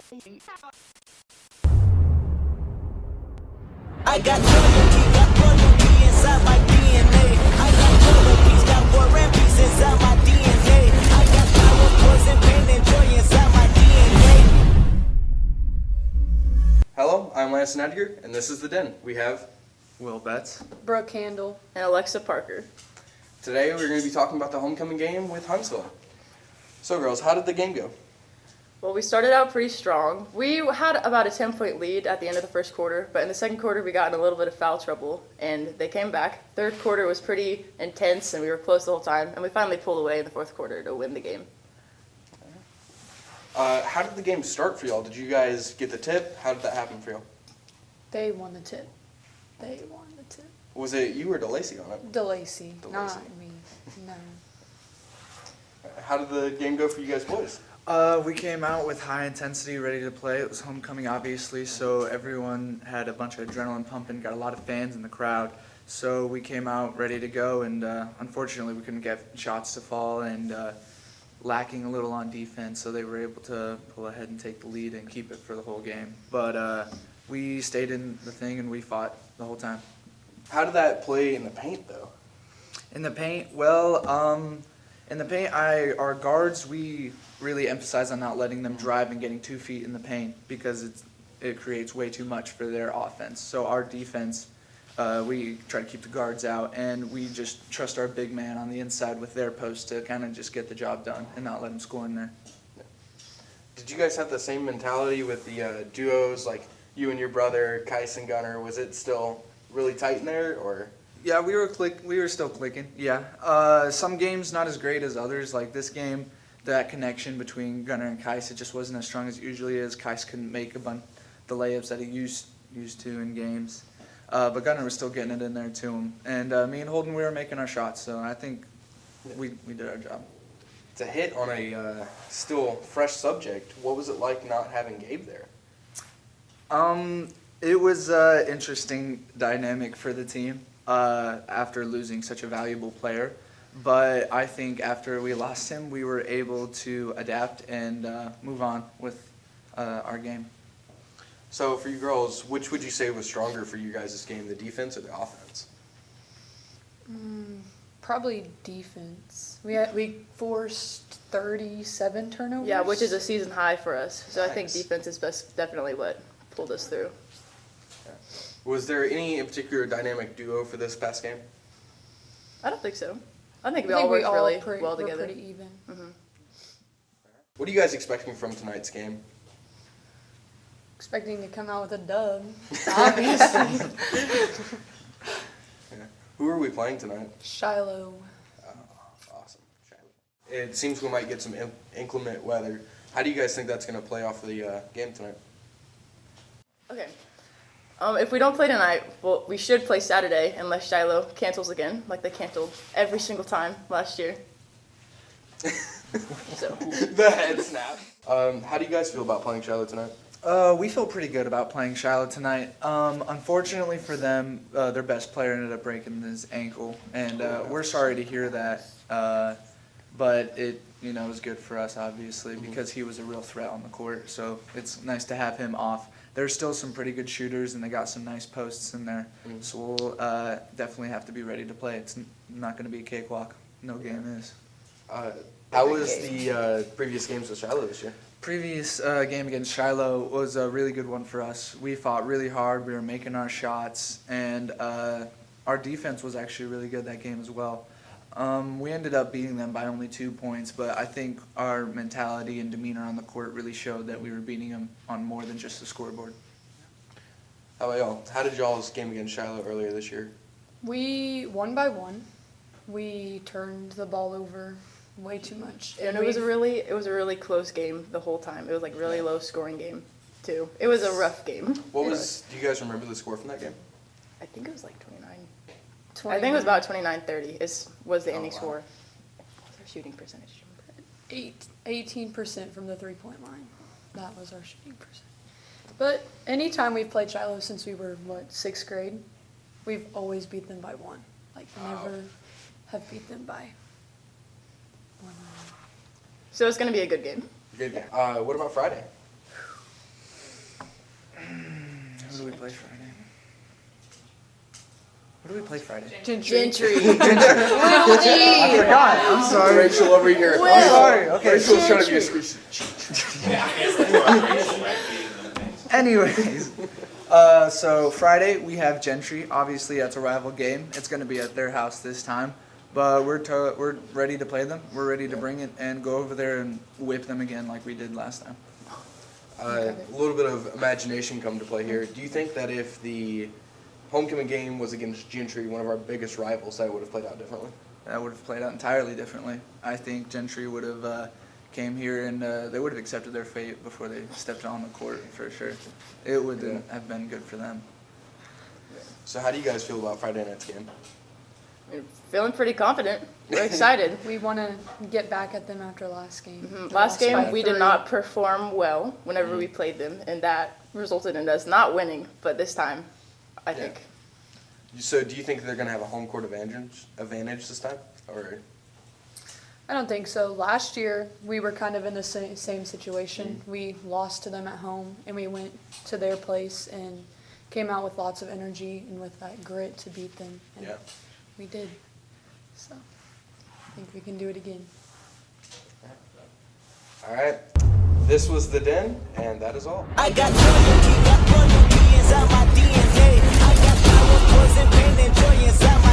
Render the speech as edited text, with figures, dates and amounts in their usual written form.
I got loyalty, got royalty inside my DNA. I got loyalty, got war and peace inside my DNA. I got power, poison, pain, and joy inside my DNA. Hello, I'm Lance and Edgar, and this is The Den. We have Will Betts, Brooke Handel, and Alexa Parker. Today we're going to be talking about the homecoming game with Huntsville. So girls, how did the game go? Well, we started out pretty strong. We had about a 10-point lead at the end of the first quarter, but in the second quarter we got in a little bit of foul trouble, and they came back. Third quarter was pretty intense, and we were close the whole time, and we finally pulled away in the fourth quarter to win the game. How did the game start for y'all? Did you guys get the tip? How did that happen for y'all? they won the tip. Was it you or DeLacy on it? DeLacy, DeLacy. not me. No. How did the game go for you guys boys? we came out with high intensity, ready to play. It was homecoming, obviously, so everyone had a bunch of adrenaline pumping, got a lot of fans in the crowd. So we came out ready to go, and unfortunately we couldn't get shots to fall, and lacking a little on defense, so they were able to pull ahead and take the lead and keep it for the whole game. But we stayed in the thing, and we fought the whole time. How did that play in the paint though? In the paint, well, in the paint, our guards, we really emphasize on not letting them drive and getting 2 feet in the paint because it creates way too much for their offense. So our defense, we try to keep the guards out, and we just trust our big man on the inside with their post to kind of just get the job done and not let them score in there. Did you guys have the same mentality with the duos, like you and your brother, Kais and Gunner? Was it still really tight in there, or? Yeah, we were still clicking. Yeah, some games not as great as others. Like this game, that connection between Gunner and Kais, it just wasn't as strong as it usually is. Kais couldn't make the layups that he used to in games, but Gunner was still getting it in there to him. And me and Holden, we were making our shots, so I think we did our job. To hit on a still fresh subject, what was it like not having Gabe there? It was an interesting dynamic for the team after losing such a valuable player. But I think after we lost him, we were able to adapt and move on with our game. So for you girls, which would you say was stronger for you guys this game, the defense or the offense? Probably defense. We forced 37 turnovers. Yeah, which is a season high for us. So I think Nice. defense is definitely what pulled us through. Was there any in particular dynamic duo for this past game? I don't think so. I think I we think all worked really well we're together. pretty even. What are you guys expecting from tonight's game? Expecting to come out with a dub, obviously. Yeah. Who are we playing tonight? Shiloh. Awesome. It seems we might get some inclement weather. How do you guys think that's going to play off the game tonight? Okay. If we don't play tonight, well, we should play Saturday unless Shiloh cancels again, like they canceled every single time last year. So. The head snap. How do you guys feel about playing Shiloh tonight? We feel pretty good about playing Shiloh tonight. Unfortunately for them, their best player ended up breaking his ankle, and we're sorry to hear that. But it was good for us, obviously, because he was a real threat on the court. So it's nice to have him off. There's still some pretty good shooters, and they got some nice posts in there. So we'll definitely have to be ready to play. It's not going to be a cakewalk. No game is. How was the previous games with Shiloh this year? Previous game against Shiloh was a really good one for us. We fought really hard. We were making our shots, and our defense was actually really good that game as well. We ended up beating them by only 2 points, but I think our mentality and demeanor on the court really showed that we were beating them on more than just the scoreboard. How about y'all? How did y'all's game against Shiloh earlier this year? We one by one. We turned the ball over way too much. And it was a really close game the whole time. It was like really low scoring game too. It was a rough game. Do you guys remember the score from that game? I think it was like 29. I think it was about 29-30 was the ending score. What's our shooting percentage? 18% from the 3-point line. That was our shooting percentage. But anytime we've played Shiloh since we were, 6th grade, we've always beat them by 1. Never have beat them by 1. So it's going to be a good game. Good game. What about Friday? play Friday? What do we play Friday? Gentry. I forgot. I'm sorry. Rachel over here. Will. I'm sorry. Okay. Rachel was trying to be a squeeze. Anyways, so Friday we have Gentry. Obviously, that's a rival game. It's going to be at their house this time, but we're ready to play them. We're ready to bring it and go over there and whip them again like we did last time. A little bit of imagination come to play here. Do you think that if the homecoming game was against Gentry, one of our biggest rivals, that would have played out differently? That would have played out entirely differently. I think Gentry would have came here and they would have accepted their fate before they stepped on the court for sure. It would have been good for them. So how do you guys feel about Friday night's game? We're feeling pretty confident. We're excited. We want to get back at them after last game. Last We lost game, by we did 3. not perform well whenever we played them, and that resulted in us not winning. But this time, I think. So do you think they're going to have a home court advantage this time? Or I don't think so. Last year, we were kind of in the same situation. We lost to them at home, and we went to their place and came out with lots of energy and with that grit to beat them. And Yeah. we did. So I think we can do it again. All right. This was The Den, and that is all. I got loyalty inside my DNA. I got power, poison, pain, and joy inside my